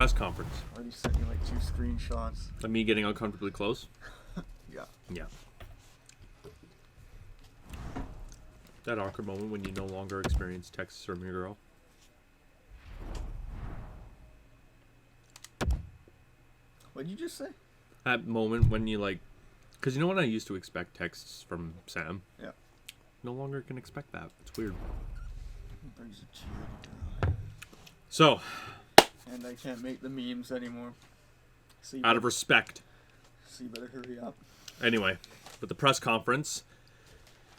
press conference. Already sent you like 2 screenshots. Of me getting uncomfortably close? Yeah. Yeah. That awkward moment when you no longer experience texts from your girl. What'd you just say? That moment when you like... Because you know when I used to expect texts from Sam? Yeah. No longer can expect that. It's weird. Brings a tear to your eye. So... And I can't make the memes anymore. So out of respect. So you better hurry up. Anyway, with the press conference.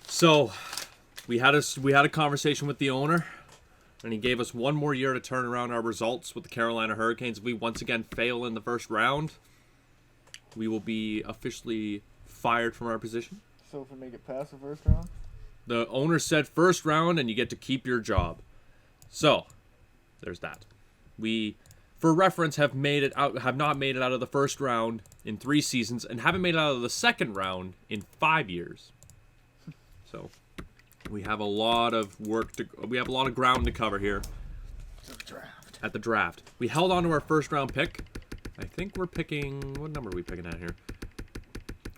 So, we had a conversation with the owner, and he gave us 1 more year to turn around our results with the Carolina Hurricanes. If we once again fail in the first round, we will be officially fired from our position. So if we make it past the first round? The owner said first round, and you get to keep your job. So, there's that. We, for reference, have not made it out of the first round in 3 seasons, and haven't made it out of the second round in 5 years. So, we have a lot of ground to cover here. At the draft. We held on to our first round pick. I think we're picking, what number are we picking at here?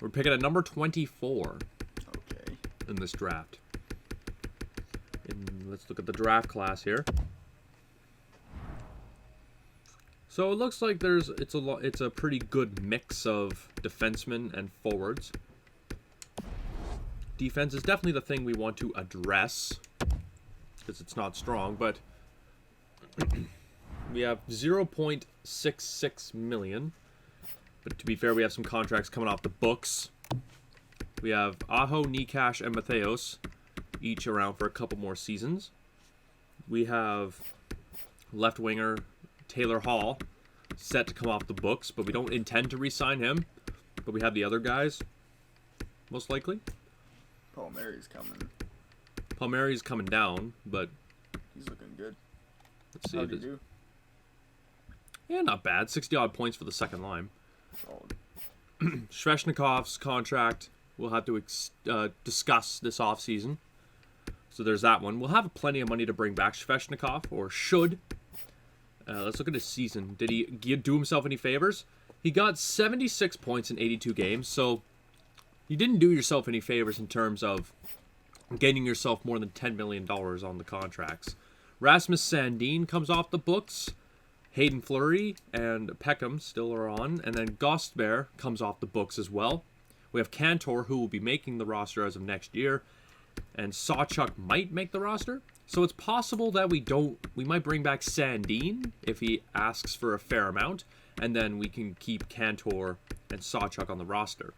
We're picking at number 24. Okay. In this draft. And let's look at the draft class here. So it looks like it's a pretty good mix of defensemen and forwards. Defense is definitely the thing we want to address because it's not strong, but we have 0.66 million. But to be fair, we have some contracts coming off the books. We have Aho, Nikash, and Matheos, each around for a couple more seasons. We have left winger Taylor Hall set to come off the books, but we don't intend to re-sign him. But we have the other guys, most likely. Palmieri's coming. Palmieri's coming down, but he's looking good. Let's see. How'd he do? Yeah, not bad. 60-odd points for the second line. Solid. Sveshnikov's contract we'll have to discuss this offseason. So there's that one. We'll have plenty of money to bring back Sveshnikov, or should. Let's look at his season. Did he do himself any favors? He got 76 points in 82 games, so you didn't do yourself any favors in terms of gaining yourself more than $10 million on the contracts. Rasmus Sandin comes off the books. Hayden Fleury and Peckham still are on. And then Gostbear comes off the books as well. We have Cantor, who will be making the roster as of next year. And Sawchuk might make the roster. So it's possible that we might bring back Sandin if he asks for a fair amount. And then we can keep Cantor and Sawchuk on the roster.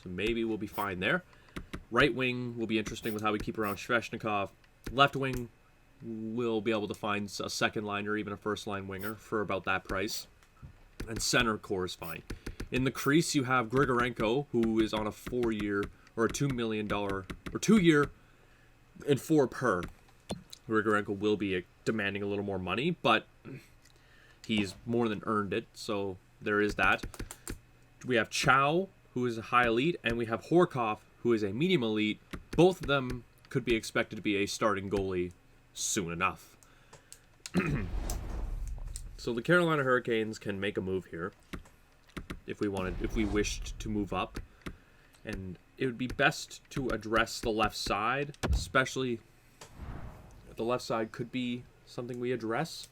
So maybe we'll be fine there. Right wing will be interesting with how we keep around Sveshnikov. Left wing, we'll be able to find a second line or even a first line winger for about that price. And center core is fine. In the crease, you have Grigorenko, who is on a 4-year or a $2 million or 2-year and 4 per. Grigorenko will be demanding a little more money, but he's more than earned it, so there is that. We have Chow, who is a high elite, and we have Horkoff, who is a medium elite. Both of them could be expected to be a starting goalie soon enough. So the Carolina Hurricanes can make a move here if we wished to move up. And it would be best to address the left side, especially the left side could be something we address.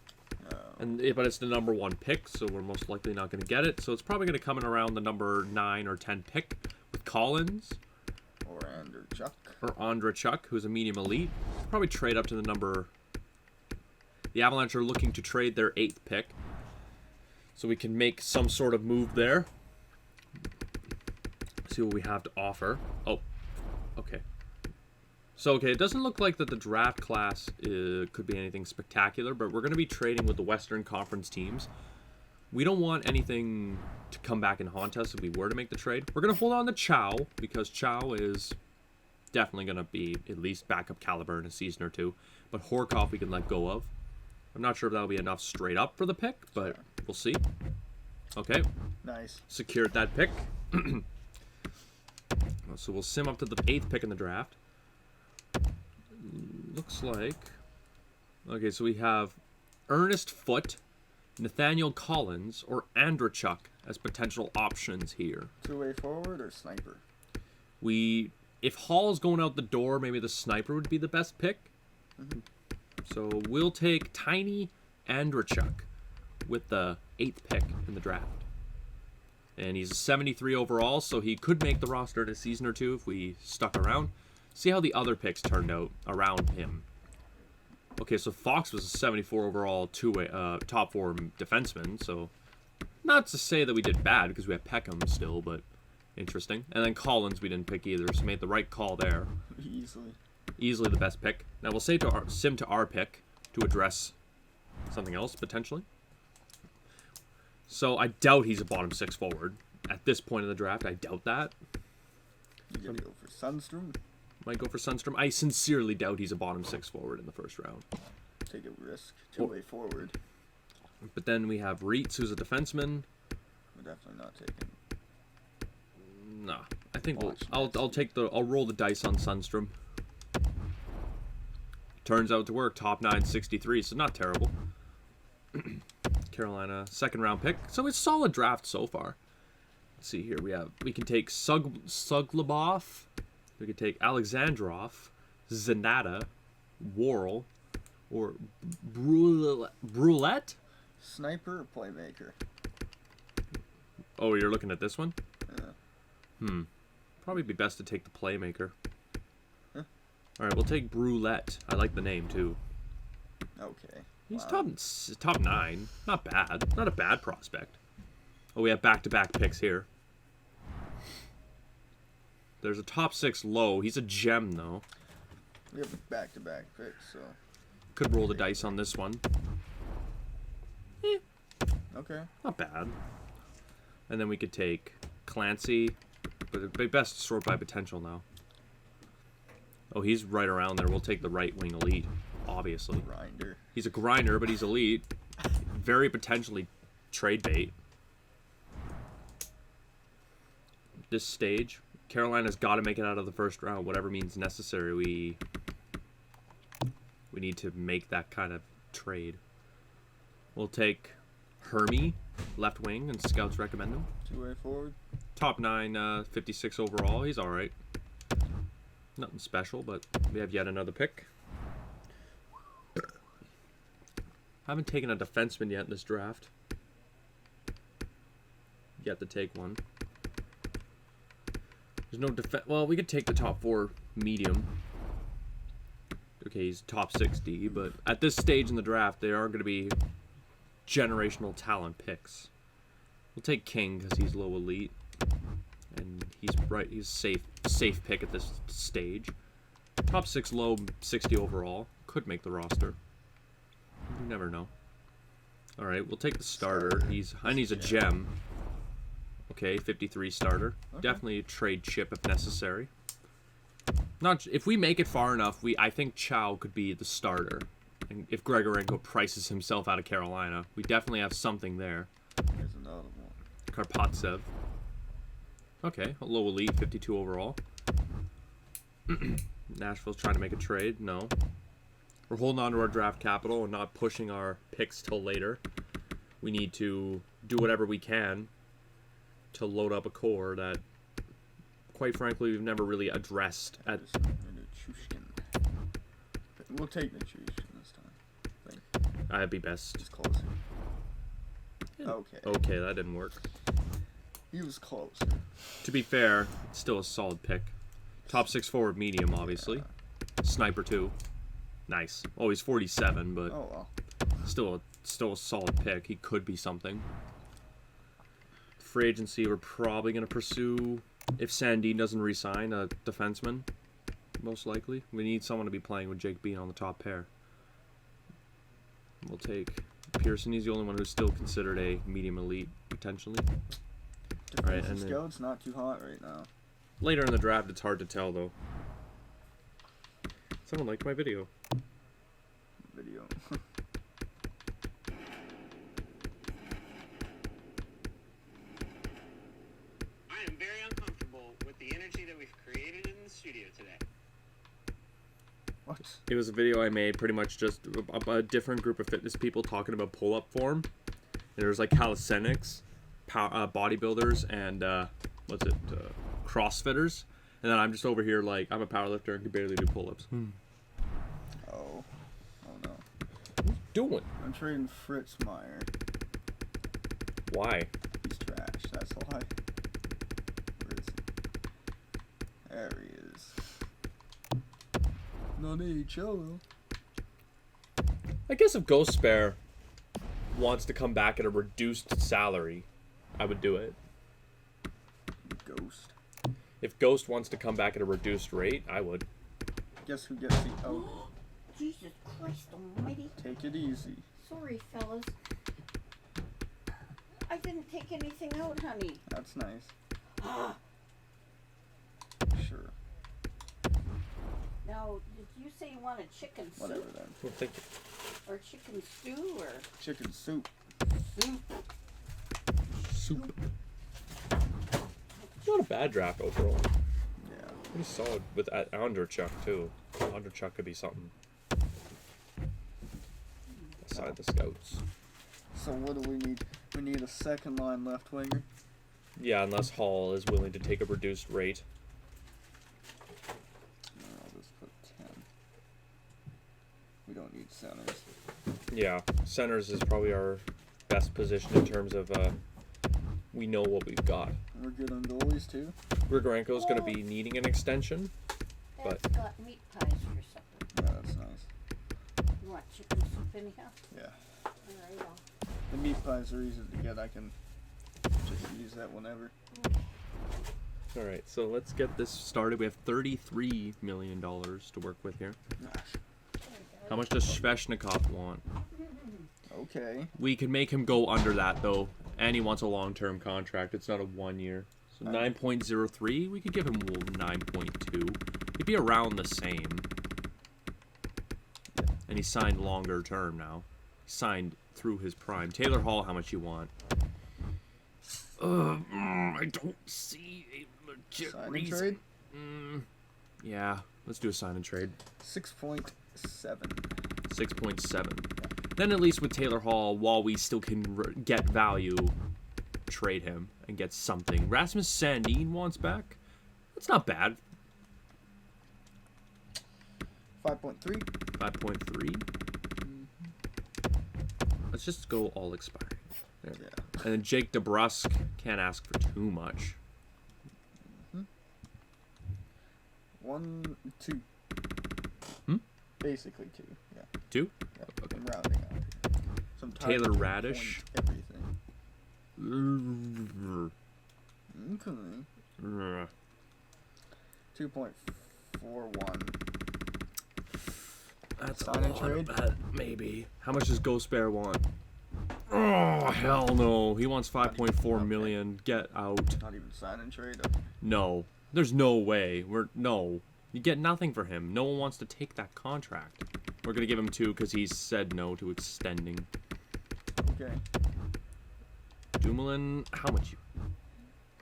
But it's the number 1 pick, so we're most likely not going to get it. So it's probably going to come in around the number 9 or 10 pick with Collins. Or Andrechuk. Or Andrechuk, who's a medium elite. Probably trade up to the number... The Avalanche are looking to trade their 8th pick. So we can make some sort of move there. See what we have to offer. Oh, okay. So, it doesn't look like that the draft class could be anything spectacular, but we're going to be trading with the Western Conference teams. We don't want anything to come back and haunt us if we were to make the trade. We're going to hold on to Chow, because Chow is definitely going to be at least backup caliber in a season or two. But Horkoff we can let go of. I'm not sure if that'll be enough straight up for the pick, but we'll see. Okay. Nice. Secured that pick. So we'll sim up to the 8th pick in the draft. Looks like... Okay, so we have Ernest Foote, Nathaniel Collins or Andrechuk as potential options here. Two-way forward or sniper? If Hall's going out the door, maybe the sniper would be the best pick. So we'll take Tiny Andrechuk with the 8th pick in the draft. And he's a 73 overall, so he could make the roster in a season or two if we stuck around. See how the other picks turned out around him. Okay, so Fox was a 74 overall two-way top 4 defenseman, so not to say that we did bad because we have Peckham still, but interesting. And then Collins we didn't pick either, so made the right call there. Easily the best pick. Now we'll say to our pick to address something else potentially. So I doubt he's a bottom 6 forward at this point in the draft. I doubt that. You gotta go for Sundstrom. Might go for Sundstrom. I sincerely doubt he's a bottom 6 forward in the first round. Take a risk. Two-way forward. But then we have Reitz, who's a defenseman. We're definitely not taking. Nah, I think I'll roll the dice on Sundstrom. Turns out to work. Top 9, 63, so not terrible. Carolina, 2nd round pick. So it's a solid draft so far. Let's see here. We can take Suglobov. We could take Alexandrov, Zanata, Worrell, or Brulette. Sniper or playmaker? Oh, you're looking at this one? Yeah. Probably be best to take the playmaker. Huh? All right, we'll take Brulette. I like the name too. Okay. He's top 9. Not bad. Not a bad prospect. Oh, we have back-to-back picks here. There's a top 6 low. He's a gem, though. We have a back-to-back picks, so... Could roll the dice on this one. Okay. Not bad. And then we could take Clancy. But it'd be best to sort by potential now. Oh, he's right around there. We'll take the right-wing elite, obviously. Grinder. He's a grinder, but he's elite. Very potentially trade bait. This stage, Carolina's got to make it out of the first round, whatever means necessary. We need to make that kind of trade. We'll take Hermie, left wing, and scouts recommend him. Two-way forward. Top 9, 56 overall. He's all right. Nothing special, but we have yet another pick. Haven't taken a defenseman yet in this draft. Yet to take one. There's no well, we could take the top 4 medium. Okay, he's top 60, but at this stage in the draft, they are going to be generational talent picks. We'll take King because he's low elite, and he's safe pick at this stage. Top 6 low, 60 overall. Could make the roster. You never know. All right, we'll take the starter. He's a gem. Okay, 53 starter. Okay. Definitely a trade chip if necessary. Not if we make it far enough. I think Chow could be the starter. And if Grigorenko prices himself out of Carolina, we definitely have something there. There's another one. Karpatsev. Okay, a low elite, 52 overall. Nashville's trying to make a trade. No. We're holding on to our draft capital and not pushing our picks till later. We need to do whatever we can to load up a core that, quite frankly, we've never really addressed. We'll take Nichushkin this time. I'd be best. Just closer. Okay. Okay, that didn't work. He was close. To be fair, it's still a solid pick. Top 6 forward medium, obviously. Yeah. Sniper 2. Nice. Oh, he's 47, but still a solid pick. He could be something. Free agency, we're probably going to pursue, if Sandin doesn't re-sign, a defenseman, most likely. We need someone to be playing with Jake Bean on the top pair. We'll take Pearson. He's the only one who's still considered a medium elite, potentially. All right, and Scout's not too hot right now. Later in the draft, it's hard to tell, though. Someone liked my video. I am very uncomfortable with the energy that we've created in the studio today. What? It was a video I made, pretty much just a different group of fitness people talking about pull-up form. there's like calisthenics, bodybuilders, and CrossFitters. And then I'm just over here like I'm a powerlifter and can barely do pull-ups. Oh no. Doing? I'm trading Fritz Meyer. Why? He's trash. That's why. Where is he? There he is. Not AHL. I guess if Ghost Spare wants to come back at a reduced salary, I would do it. Ghost. If Ghost wants to come back at a reduced rate, I would. Guess who gets the out? Jesus Christ almighty. Take it easy. Sorry, fellas. I didn't take anything out, honey. That's nice. Ah. Sure. Now, did you say you wanted chicken soup? Whatever then. Well, thank you. Or chicken stew, or Chicken soup. soup? Soup. Not a bad draft overall. Yeah. Pretty solid with Underchuck too. Underchuck could be something. Aside the scouts. So what do we need? We need a second line left winger. Yeah, unless Hall is willing to take a reduced rate. I'll just put 10. We don't need centers. Yeah, centers is probably our best position in terms of we know what we've got. We're good on goalies too. Grigorenko's going to be needing an extension. Dad's But- got meat pies for supper. Yeah, that's nice. You want chicken soup anyhow? Yeah. Alright, The meat pies are easy to get. I can just use that whenever. All right, so let's get this started. We have $33 million to work with here. How much does Sveshnikov want? Okay. We can make him go under that, though. And he wants a long-term contract. It's not a 1 year. So 9.03, we could give him 9.2. He'd be around the same. And he signed longer term now. He signed through his prime. Taylor Hall, how much you want? I don't see a legit Sign and reason. trade? Yeah, let's do a sign and trade. 6.7. 6.7. Then at least with Taylor Hall, while we still can get value, trade him and get something. Rasmus Sandin wants back. That's not bad. 5.3. 5.3. Let's just go all expiring. There we go. Yeah. And then Jake DeBrusk, can't ask for too much. 1, 2. Basically 2. Yeah. 2? Yeah. Okay. I'm rounding out. Some Taylor Radish. Everything. Okay. 2.41. That's Sign and trade? maybe. How much does Ghost Bear want? Oh, hell no. He wants 5.4 million. Get out. Not even sign and trade. No. There's no way. No. You get nothing for him. No one wants to take that contract. We're going to give him 2 because he said no to extending. Okay. Dumoulin, how much you...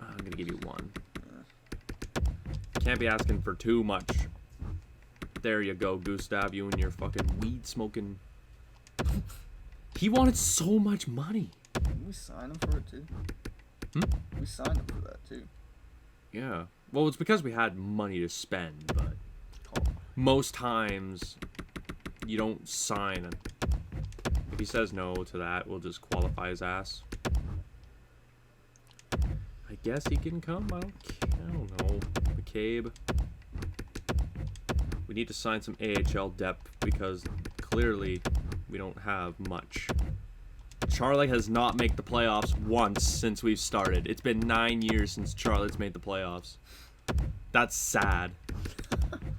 I'm going to give you 1. Can't be asking for too much. There you go, Gustav. You and your fucking weed smoking... He wanted so much money. Didn't we sign him for it too? We signed him for that too. Yeah. Well, it's because we had money to spend, but most times you don't sign. If he says no to that, we'll just qualify his ass. I guess he can come. I don't know. McCabe. We need to sign some AHL depth because clearly we don't have much. Charlotte has not made the playoffs once since we've started. It's been 9 years since Charlotte's made the playoffs. That's sad.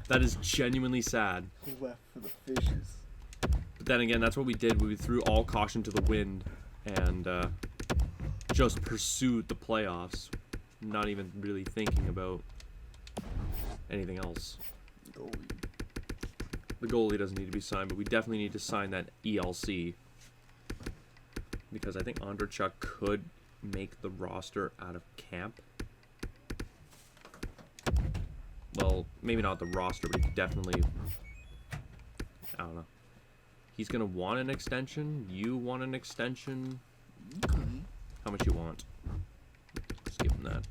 That is genuinely sad. Left for the fishes. But then again, that's what we did. We threw all caution to the wind and just pursued the playoffs. Not even really thinking about anything else. Goalie. The goalie doesn't need to be signed, but we definitely need to sign that ELC. Because I think Onderchuk could make the roster out of camp. Well, maybe not the roster, but he could definitely... I don't know. He's going to want an extension. You want an extension. How much you want? Let's give him that.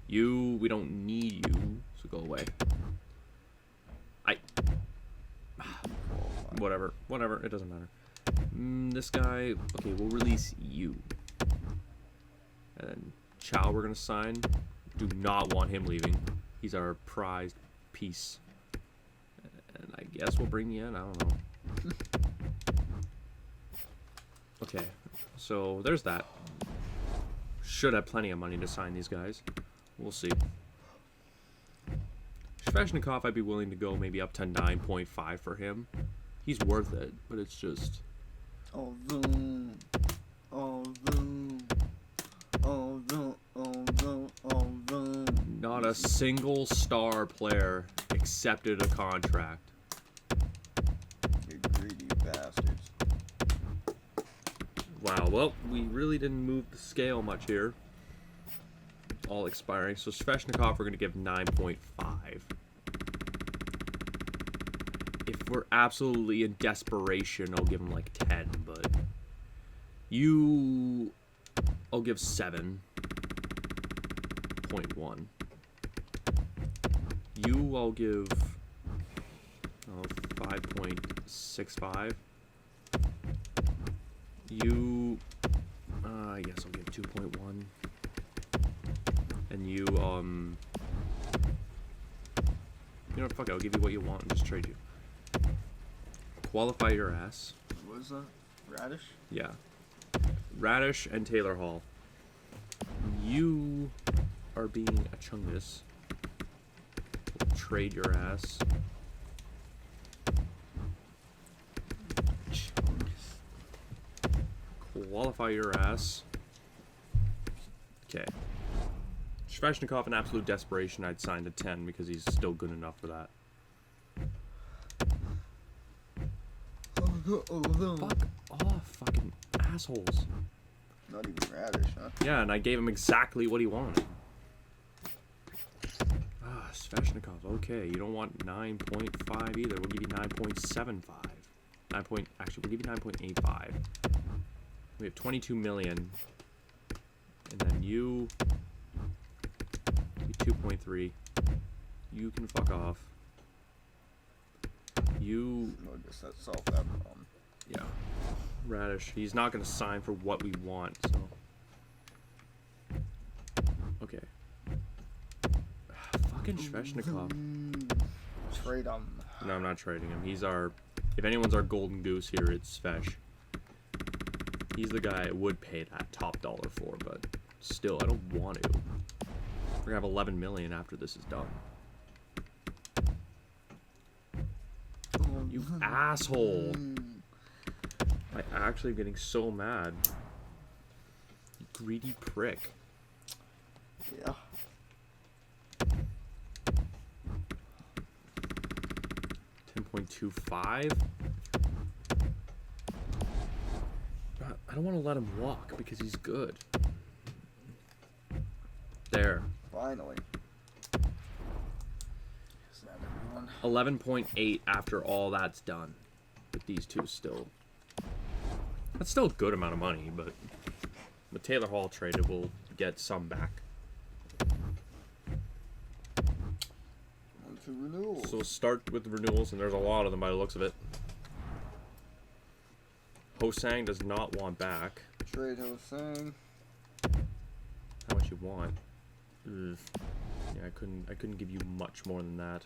You, we don't need you, so go away. Whatever, it doesn't matter. This guy, okay, we'll release you. And then Chow we're gonna sign. Do not want him leaving. He's our prized piece. And I guess we'll bring you in, I don't know. Okay, so there's that. Should have plenty of money to sign these guys. We'll see. Sveshnikov, I'd be willing to go maybe up to 9.5 for him. He's worth it, but it's just... Oh, boom. Oh, boom. Oh, boom. Oh, boom. Oh, boom. Not a single star player accepted a contract. You greedy bastards. Wow, well, we really didn't move the scale much here. All expiring. So Sveshnikov, we're going to give 9.5. If we're absolutely in desperation, I'll give him like 10, but you, I'll give 7.1. You, I'll give 5.65. You, I guess I'll give 2.1. And you, you know what, fuck it, I'll give you what you want and just trade you. Qualify your ass. What is that? Radish? Yeah. Radish and Taylor Hall. You are being a chungus. We'll trade your ass. Qualify your ass. Okay. Sveshnikov in absolute desperation, I'd sign to 10 because he's still good enough for that. Fuck off, fucking assholes. Not even Radish, huh? Yeah, and I gave him exactly what he wanted. Ah, Sveshnikov, okay, you don't want 9.5 either. We'll give you 9.75. Actually, we'll give you 9.85. We have 22 million. And then you... 2.3. You can fuck off. You... I guess that solved that problem. Yeah. Radish. He's not going to sign for what we want, so... Okay. Fucking Sveshnikov. Trade him. No, I'm not trading him. He's our... If anyone's our golden goose here, it's Svesh. He's the guy I would pay that top dollar for, but still, I don't want to. We're gonna have 11 million after this is done. You asshole! I'm actually getting so mad. You greedy prick. Yeah. $10.25. I don't want to let him walk because he's good. There. Finally. Is that everyone? 11.8 after all that's done. But these two still. That's still a good amount of money, but the Taylor Hall traded will get some back. On to renewals. So we'll start with the renewals, and there's a lot of them by the looks of it. Hosang does not want back. Trade Hosang. How much you want? Ugh. Yeah, I couldn't give you much more than that.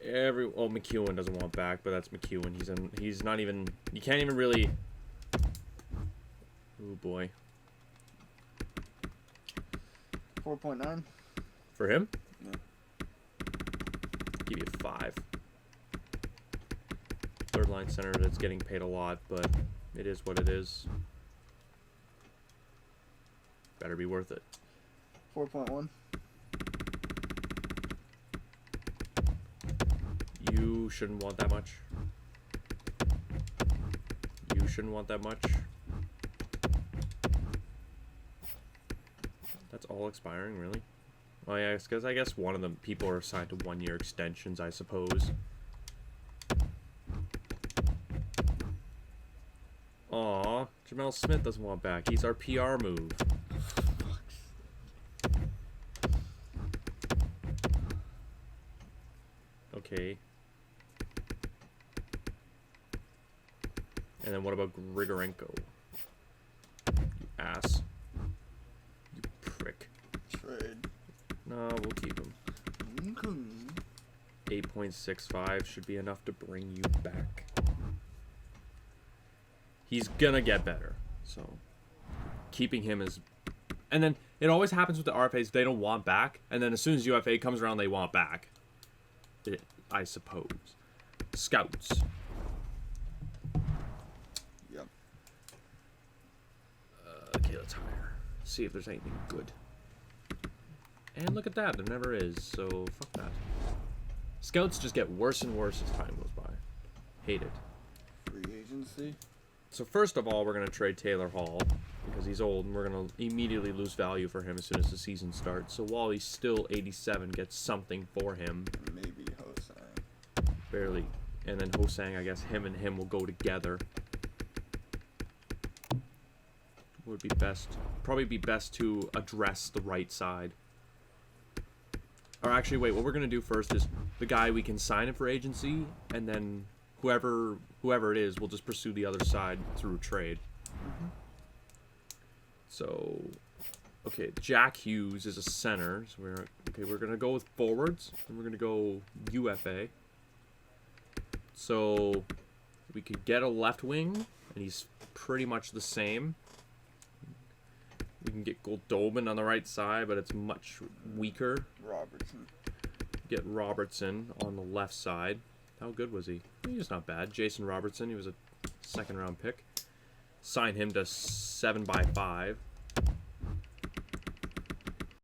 McEwen doesn't want back, but that's McEwen. He's not even, you can't even really. Oh boy. 4.9. For him? Yeah. Give you 5. Third line center that's getting paid a lot, but it is what it is. Better be worth it. 4.1. You shouldn't want that much. You shouldn't want that much. That's all expiring, really? Well, yeah, because I guess one of the people are assigned to 1-year extensions, I suppose. Aw, Jamel Smith doesn't want back. He's our PR move. Okay. And then what about Grigorenko? You ass. You prick. Trade. No, we'll keep him. 8.65 should be enough to bring you back. He's gonna get better, so keeping him is... And then it always happens with the RFAs, they don't want back, and then as soon as UFA comes around, they want back. I suppose. Scouts. Yep. Okay, let's hire. See if there's anything good. And look at that, there never is, so fuck that. Scouts just get worse and worse as time goes by. Hate it. Free agency. So first of all, we're going to trade Taylor Hall because he's old, and we're going to immediately lose value for him as soon as the season starts. So while he's still 87, get something for him. Maybe Hosang. Barely. And then Hosang, I guess him and him will go together. Would be best. Probably be best to address the right side. Or actually, wait, what we're going to do first is the guy we can sign him for agency, and then whoever it is, we'll just pursue the other side through trade. So, okay, Jack Hughes is a center. So we're gonna go with forwards, and we're gonna go UFA. So we could get a left wing, and he's pretty much the same. We can get Goldobin on the right side, but it's much weaker. Robertson. Get Robertson on the left side. How good was he? He was not bad. Jason Robertson, he was a second-round pick. Sign him to 7x5.